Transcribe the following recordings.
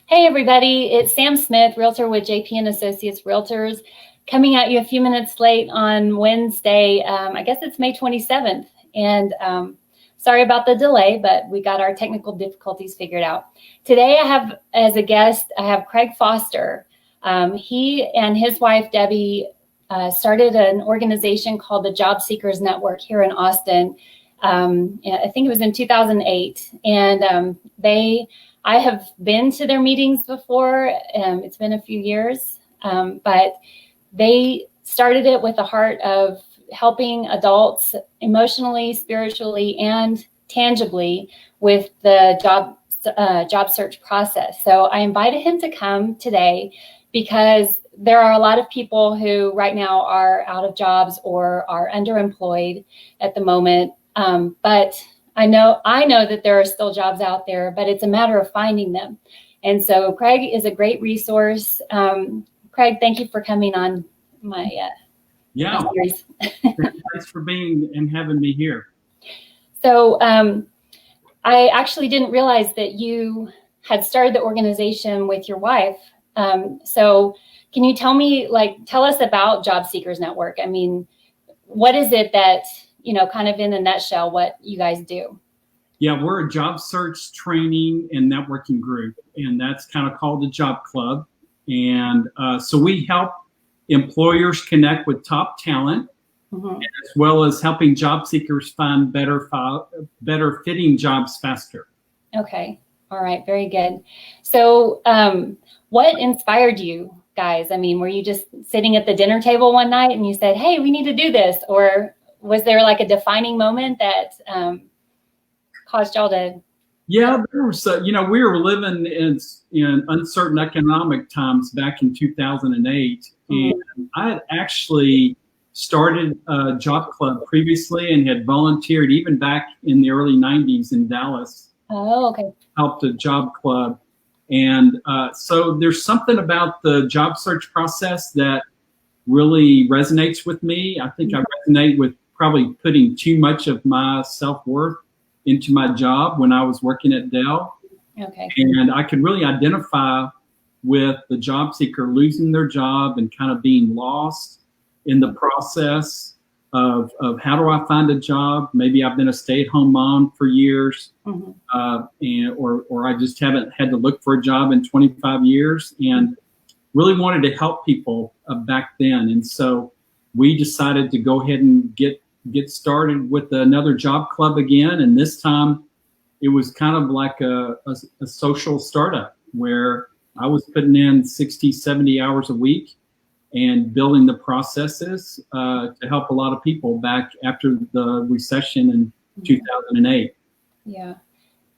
Hey everybody, it's Sam Smith, realtor with JP and Associates Realtors, coming at you a few minutes late on Wednesday. I guess it's May 27th, and sorry about the delay, but we got our technical difficulties figured out. Today I have as a guest, I have Craig Foster. He and his wife Debbie started an organization called the Job Seekers Network here in Austin. I think it was in 2008, and I have been to their meetings before. It's been a few years, but they started it with the heart of helping adults emotionally, spiritually, and tangibly with the job search process. So I invited him to come today because there are a lot of people who right now are out of jobs or are underemployed at the moment. But I know that there are still jobs out there, but it's a matter of finding them. And so Craig is a great resource. Craig, thank you for coming on my series. Thanks for being and having me here. So I actually didn't realize that you had started the organization with your wife. So can you tell us about Job Seekers Network? I mean, what is it that, kind of in a nutshell, what you guys do? Yeah, we're a job search training and networking group, and that's kind of called the Job Club. And so we help employers connect with top talent, as well as helping job seekers find better fitting jobs faster. Okay. All right. Very good. So what inspired you guys? I mean, were you just sitting at the dinner table one night and you said, hey, we need to do this? Or was there like a defining moment that caused y'all to? Yeah, there was, we were living in uncertain economic times back in 2008. And I had actually started a job club previously and had volunteered even back in the early 90s in Dallas. Oh, okay. Helped a job club. And so there's something about the job search process that really resonates with me. I think I resonate with probably putting too much of my self-worth into my job when I was working at Dell. Okay. And I could really identify with the job seeker losing their job and kind of being lost in the process of how do I find a job? Maybe I've been a stay-at-home mom for years, or I just haven't had to look for a job in 25 years, and really wanted to help people back then. And so we decided to go ahead and get started with another job club again. And this time it was kind of like a social startup where I was putting in 60, 70 hours a week and building the processes to help a lot of people back after the recession in 2008. Yeah.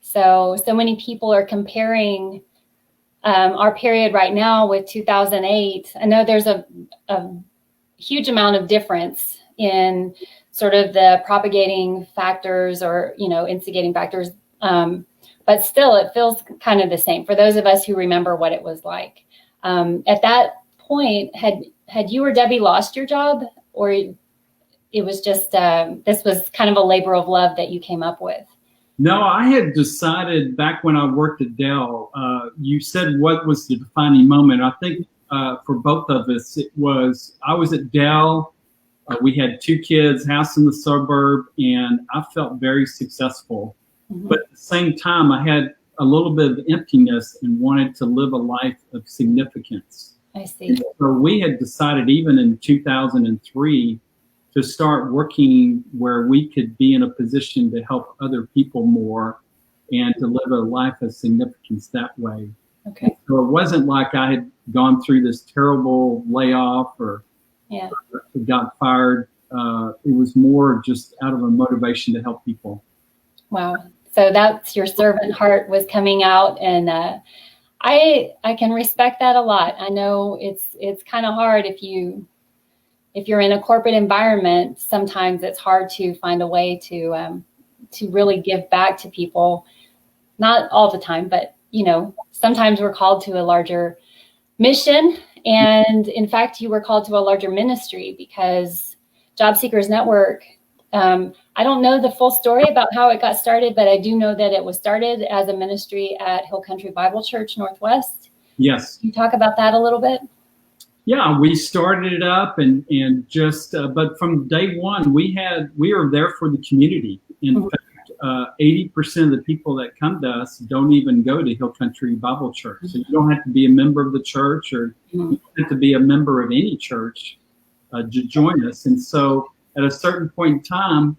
So many people are comparing our period right now with 2008. I know there's a huge amount of difference in sort of the propagating factors or, instigating factors. But still, it feels kind of the same for those of us who remember what it was like. At that point, had you or Debbie lost your job, or it was just, this was kind of a labor of love that you came up with? No, I had decided back when I worked at Dell, you said what was the defining moment. I think for both of us, it was, I was at Dell. We had 2 kids, house in the suburb, and I felt very successful. But at the same time, I had a little bit of emptiness and wanted to live a life of significance. I see. And so we had decided even in 2003 to start working where we could be in a position to help other people more and to live a life of significance that way. Okay. So it wasn't like I had gone through this terrible layoff or got fired. It was more just out of a motivation to help people. Wow. So that's your servant heart was coming out, and I can respect that a lot. I know it's kind of hard if you're in a corporate environment. Sometimes it's hard to find a way to really give back to people. Not all the time, but sometimes we're called to a larger mission. And in fact, you were called to a larger ministry because Job Seekers Network I don't know the full story about how it got started, but I do know that it was started as a ministry at Hill Country Bible Church Northwest. Yes. Can you talk about that a little bit? Yeah, we started it up and just, but from day one, we were there for the community. In fact, 80% of the people that come to us don't even go to Hill Country Bible Church. So you don't have to be a member of the church, or you don't have to be a member of any church to join us. And so at a certain point in time,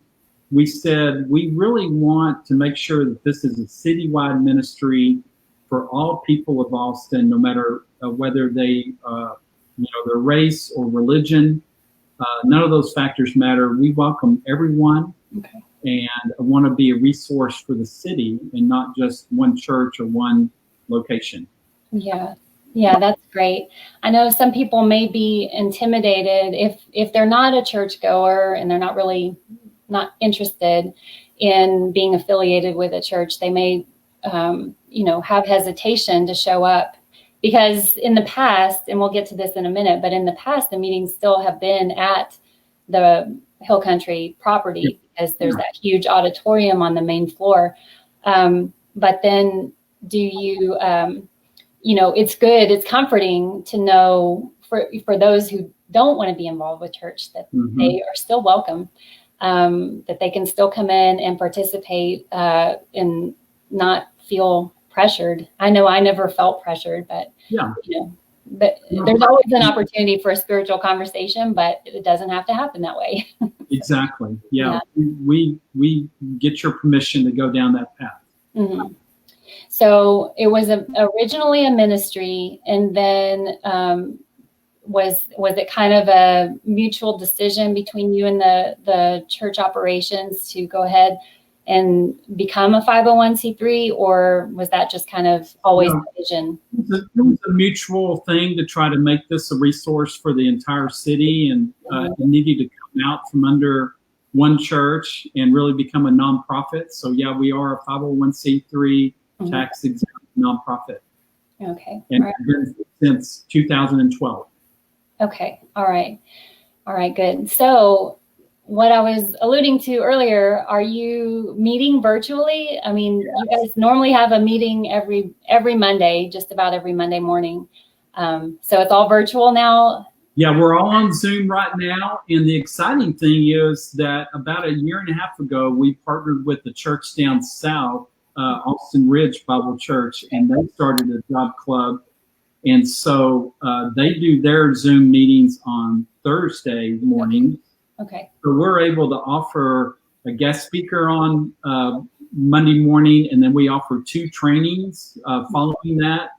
we said, we really want to make sure that this is a citywide ministry for all people of Austin, no matter whether they their race or religion. None of those factors matter. We welcome everyone, and I want to be a resource for the city and not just one church or one location. Yeah, that's great. I know some people may be intimidated if they're not a churchgoer and they're not interested in being affiliated with a church. They may, have hesitation to show up. Because in the past, and we'll get to this in a minute, but in the past, the meetings still have been at the Hill Country property because there's that huge auditorium on the main floor. But then do you, it's good, it's comforting to know for those who don't want to be involved with church that they are still welcome, that they can still come in and participate and not feel pressured. I know I never felt pressured, but but there's always an opportunity for a spiritual conversation, but it doesn't have to happen that way. Exactly. Yeah. We get your permission to go down that path. Mm-hmm. So it was originally a ministry, and then was it kind of a mutual decision between you and the church operations to go ahead and become a 501c3, or was that just kind of always the vision? It was a mutual thing to try to make this a resource for the entire city, and it needed to come out from under one church and really become a nonprofit. So yeah, we are a 501c3 tax exempt nonprofit. Okay. And been since 2012. Okay. All right, good. So what I was alluding to earlier, are you meeting virtually? I mean, you guys normally have a meeting every Monday, just about every Monday morning. So it's all virtual now? Yeah, we're all on Zoom right now. And the exciting thing is that about a year and a half ago, we partnered with the church down south, Austin Ridge Bible Church, and they started a job club. And so they do their Zoom meetings on Thursday mornings. Okay. So we're able to offer a guest speaker on Monday morning, and then we offer 2 trainings following that.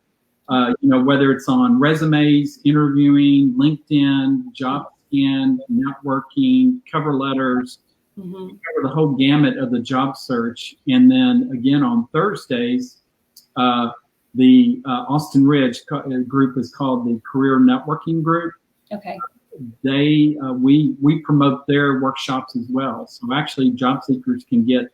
Whether it's on resumes, interviewing, LinkedIn, job scan, networking, cover letters, we cover the whole gamut of the job search. And then again on Thursdays, the Austin Ridge group is called the Career Networking Group. Okay. We promote their workshops as well. So actually job seekers can get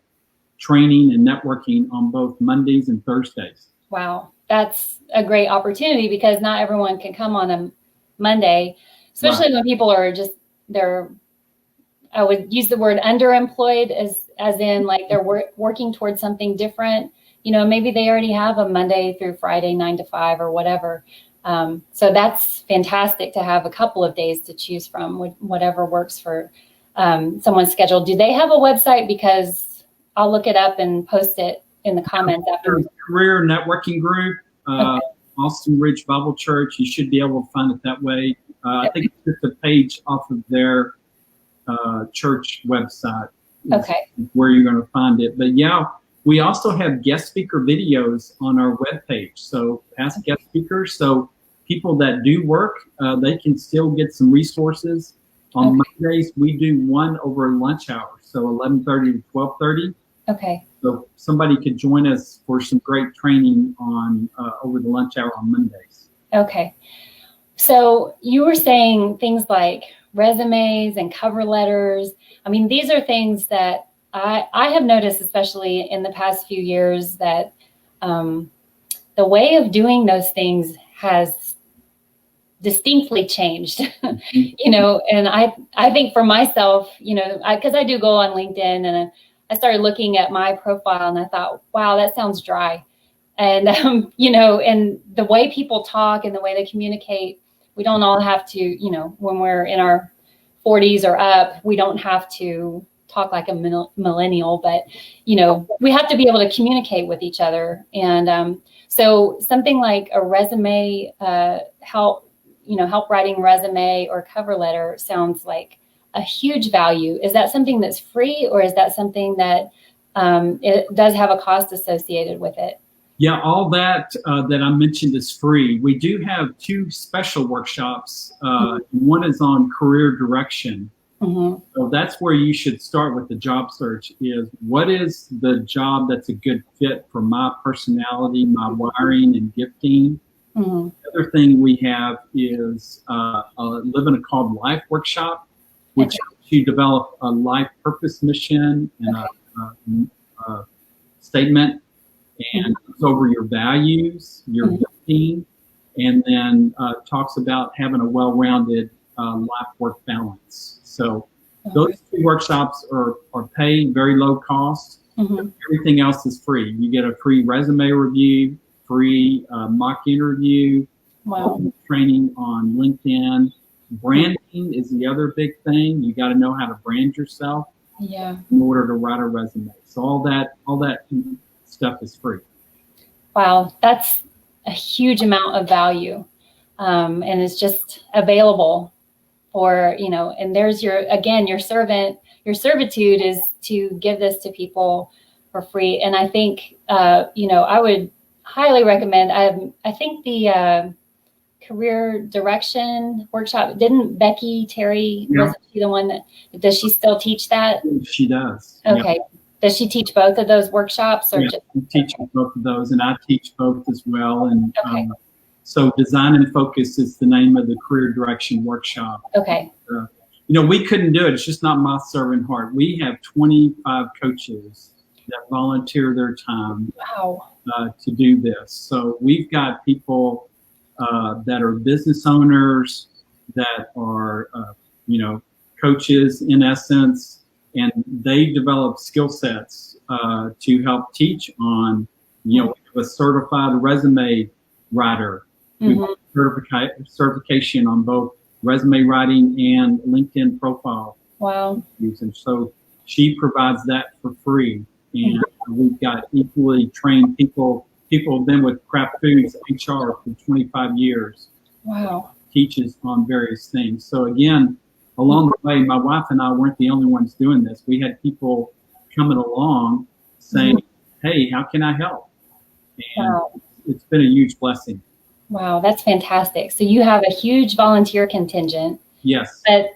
training and networking on both Mondays and Thursdays. Wow. That's a great opportunity because not everyone can come on a Monday, especially when people are I would use the word underemployed as in like they're working towards something different. Maybe they already have a Monday through Friday, 9 to 5 or whatever. So that's fantastic to have a couple of days to choose from, whatever works for someone's schedule. Do they have a website? Because I'll look it up and post it in the comments after. Career Networking Group, Austin Ridge Bible Church. You should be able to find it that way. I think it's just a page off of their church website. Okay. Where you're going to find it. But yeah, we also have guest speaker videos on our webpage. So past guest speakers. So people that do work, they can still get some resources. On Mondays, we do one over lunch hour. So 11:30 to 12:30. Okay. So somebody could join us for some great training on over the lunch hour on Mondays. Okay. So you were saying things like resumes and cover letters. I mean, these are things that I have noticed, especially in the past few years, that the way of doing those things has distinctly changed, and I think for myself, because I do go on LinkedIn, and I started looking at my profile and I thought, wow, that sounds dry. And, and the way people talk and the way they communicate, we don't all have to, when we're in our 40s or up, we don't have to talk like a millennial, but, we have to be able to communicate with each other. And so something like a resume, help writing resume or cover letter sounds like a huge value. Is that something that's free, or is that something that it does have a cost associated with it? Yeah, all that that I mentioned is free. We do have 2 special workshops. One is on career direction. Mm-hmm. So that's where you should start with the job search, is what is the job that's a good fit for my personality, my wiring and gifting. Mm-hmm. The other thing we have is a Living a Called Life workshop, which helps you develop a life purpose, mission, and a statement, and goes over your values, your gifting, and then talks about having a well-rounded life-work balance. So those 2 workshops are paid, very low cost. Mm-hmm. Everything else is free. You get a free resume review, free mock interview, training on LinkedIn. Branding is the other big thing. You got to know how to brand yourself in order to write a resume. So all that stuff is free. Wow, that's a huge amount of value, and it's just available for, and there's your servitude is to give this to people for free. And I think, I would highly recommend, I think the career direction workshop, didn't Becky Terry, wasn't she the one does she still teach that? She does. Okay. Yeah. Does she teach both of those workshops? Or just teach both of those, and I teach both as well. And so Design and Focus is the name of the career direction workshop. Okay. We couldn't do it. It's just not my servant heart. We have 25 coaches that volunteer their time to do this. So we've got people that are business owners, that are, coaches in essence, and they develop skill sets to help teach on, we have a certified resume writer. Mm-hmm. We have certification on both resume writing and LinkedIn profile. Wow. And so she provides that for free. And we've got equally trained people have been with Kraft Foods HR for 25 years. Wow. Teaches on various things. So again, along the way, my wife and I weren't the only ones doing this. We had people coming along saying, hey, how can I help? And it's been a huge blessing. Wow, that's fantastic. So you have a huge volunteer contingent. Yes. But,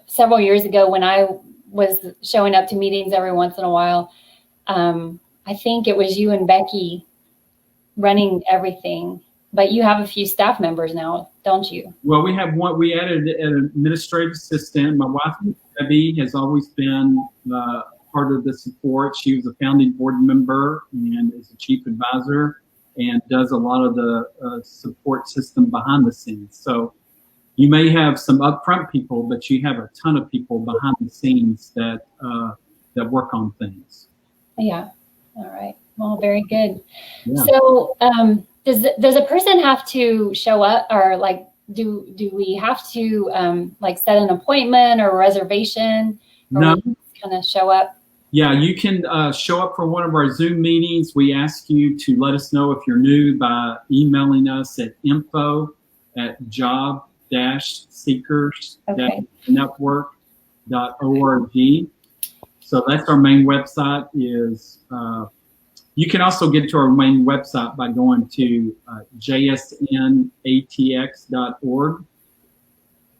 several years ago when I was showing up to meetings every once in a while, I think it was you and Becky running everything. But you have a few staff members now, don't you? Well, we have one. We added an administrative assistant. My wife, Debbie, has always been part of the support. She was a founding board member and is a chief advisor and does a lot of the support system behind the scenes. So you may have some upfront people, but you have a ton of people behind the scenes that work on things. Yeah. All right. Well, very good. Yeah. So does a person have to show up, or like do we have to like set an appointment or a reservation, or no, kind of show up? Yeah, you can show up for one of our Zoom meetings. We ask you to let us know if you're new by emailing us at info@job-seekers-network.org. So that's our main website. You can also get to our main website by going to jsnatx.org.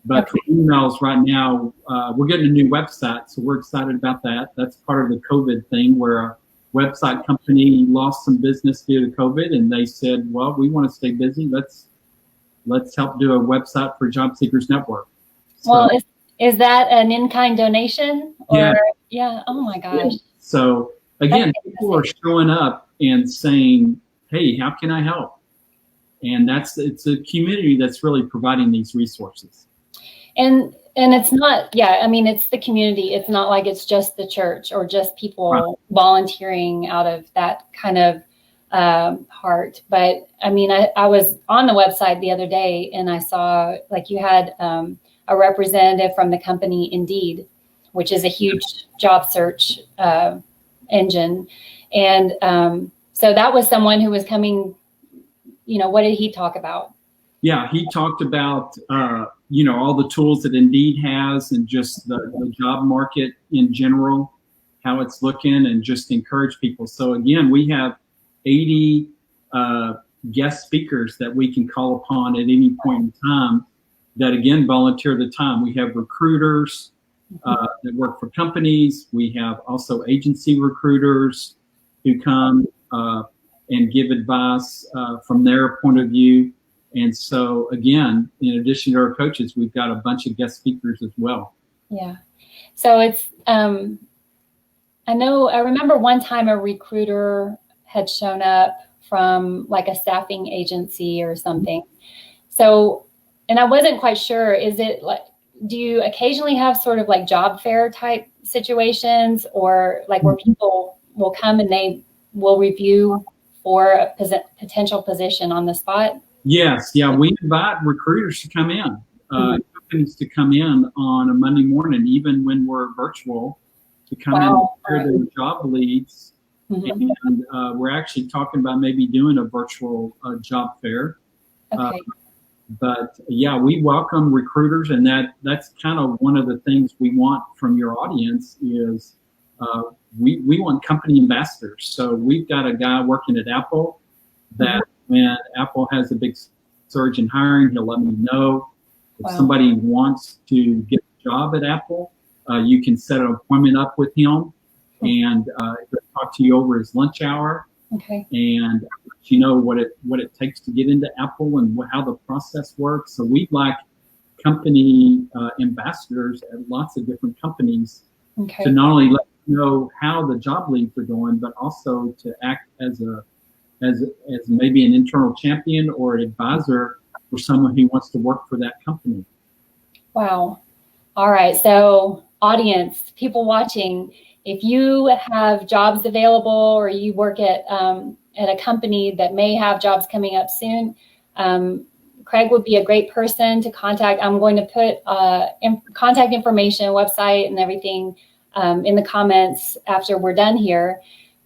But for emails right now, we're getting a new website, so we're excited about that. That's part of the COVID thing, where a website company lost some business due to COVID, and they said, well, we want to stay busy. Let's help do a website for Job Seekers Network. So, well, is that an in-kind donation? Or, yeah. Yeah. Oh, my gosh. Yeah. So, again, people are showing up and saying, hey, how can I help? And it's a community that's really providing these resources. And it's not, yeah, I mean, it's the community. It's not like it's just the church or just people volunteering out of that kind of heart. But I mean, I was on the website the other day and I saw like you had a representative from the company Indeed, which is a huge job search engine. And so that was someone who was coming, what did he talk about? Yeah, he talked about, all the tools that Indeed has and just the job market in general, how it's looking, and just encourage people. So again, we have 80 guest speakers that we can call upon at any point in time that, again, volunteer the time. We have recruiters that work for companies. We have also agency recruiters who come and give advice from their point of view. And so, again, in addition to our coaches, we've got a bunch of guest speakers as well. Yeah. So it's, I remember one time a recruiter had shown up from like a staffing agency or something. So, and I wasn't quite sure, is it like, do you occasionally have sort of like job fair type situations, or like where people will come and they will review for a potential position on the spot? Yes. Yeah. We invite recruiters to come in, companies to come in on a Monday morning, even when we're virtual, to come in and share their job leads. And we're actually talking about maybe doing a virtual job fair. Okay. But yeah, we welcome recruiters, and that's kind of one of the things we want from your audience is we want company ambassadors. So we've got a guy working at Apple that when Apple has a big surge in hiring, he'll let me know. If somebody wants to get a job at Apple, you can set an appointment up with him, and he'll talk to you over his lunch hour. Okay. And let you know what it takes to get into Apple and how the process works. So we'd like company ambassadors at lots of different companies to not only let you know how the job leads are going, but also to act as maybe an internal champion or advisor for someone who wants to work for that company. Wow. All right. So audience, people watching, if you have jobs available or you work at a company that may have jobs coming up soon, Craig would be a great person to contact. I'm going to put contact information, website, and everything in the comments after we're done here.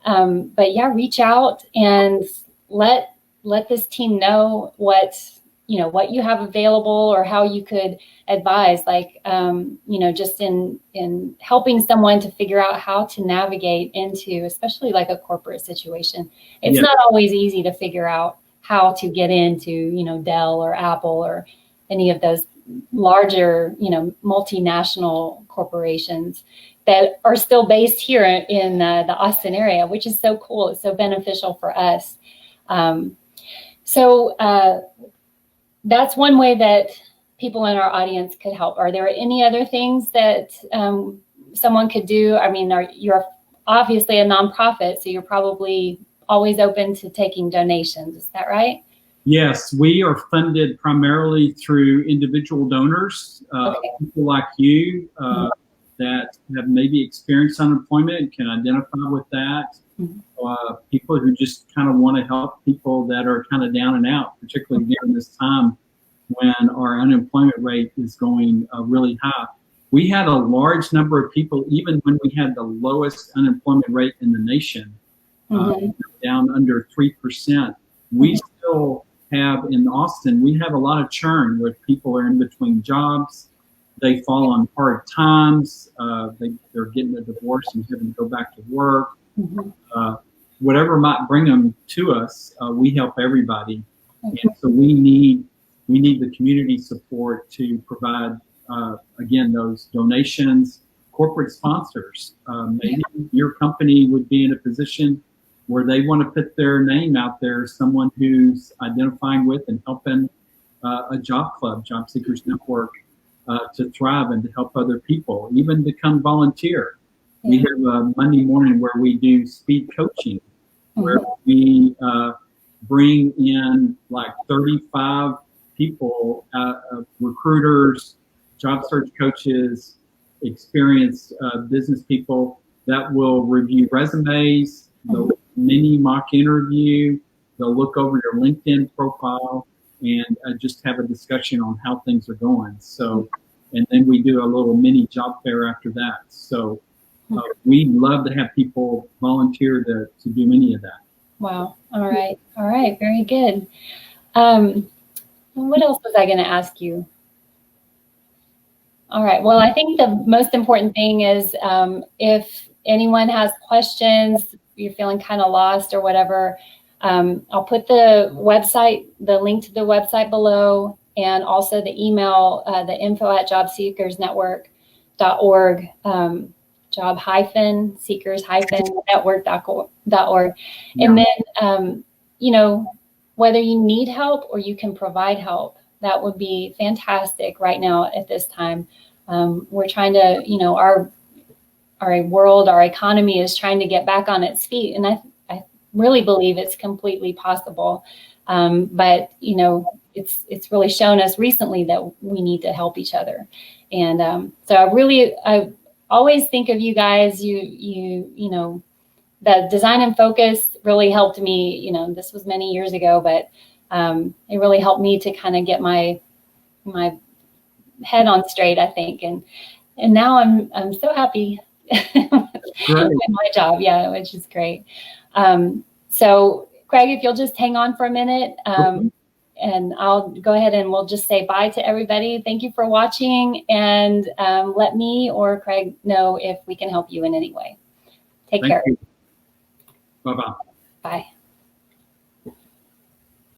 But yeah, reach out and let this team know what you have available or how you could advise, like, just in helping someone to figure out how to navigate into, especially like a corporate situation. It's not always easy to figure out how to get into, Dell or Apple or any of those larger, multinational corporations that are still based here in the Austin area, which is so cool. It's so beneficial for us. That's one way that people in our audience could help. Are there any other things that someone could do? I mean, you're obviously a nonprofit, so you're probably always open to taking donations. Is that right? Yes, we are funded primarily through individual donors, people like you that have maybe experienced unemployment and can identify with that. People who just kind of want to help people that are kind of down and out, particularly during this time when our unemployment rate is going really high. We had a large number of people, even when we had the lowest unemployment rate in the nation, down under 3%. We still have in Austin, we have a lot of churn where people are in between jobs. They fall on hard times. They're getting a divorce and having to go back to work. Whatever might bring them to us, we help everybody. And so we need the community support to provide, again, those donations, corporate sponsors. Maybe your company would be in a position where they want to put their name out there, someone who's identifying with and helping a job club, Job Seekers Network, to thrive and to help other people, even to come volunteer. We have a Monday morning where we do speed coaching, where we bring in like 35 people, recruiters, job search coaches, experienced business people that will review resumes, they'll mini mock interview, they'll look over your LinkedIn profile, and just have a discussion on how things are going. So, and then we do a little mini job fair after that. So we'd love to have people volunteer to do any of that. Wow. All right. All right. Very good. What else was I going to ask you? All right. Well, I think the most important thing is if anyone has questions, you're feeling kind of lost or whatever, I'll put the website, the link to the website below, and also the email, the info@jobseekersnetwork.org, job-seekers-network.org. And then, you know, whether you need help or you can provide help, that would be fantastic right now at this time. We're trying to, you know, our world, our economy is trying to get back on its feet. And I really believe it's completely possible. But, you know, it's really shown us recently that we need to help each other. And so I always think of you guys, you know, the Design and Focus really helped me. You know, this was many years ago, but it really helped me to kind of get my head on straight, I think. And now I'm so happy with my job. Yeah, which is great. So Craig, if you'll just hang on for a minute, and I'll go ahead and we'll just say bye to everybody. Thank you for watching, and let me or Craig know if we can help you in any way. Take care. Bye-bye. Bye.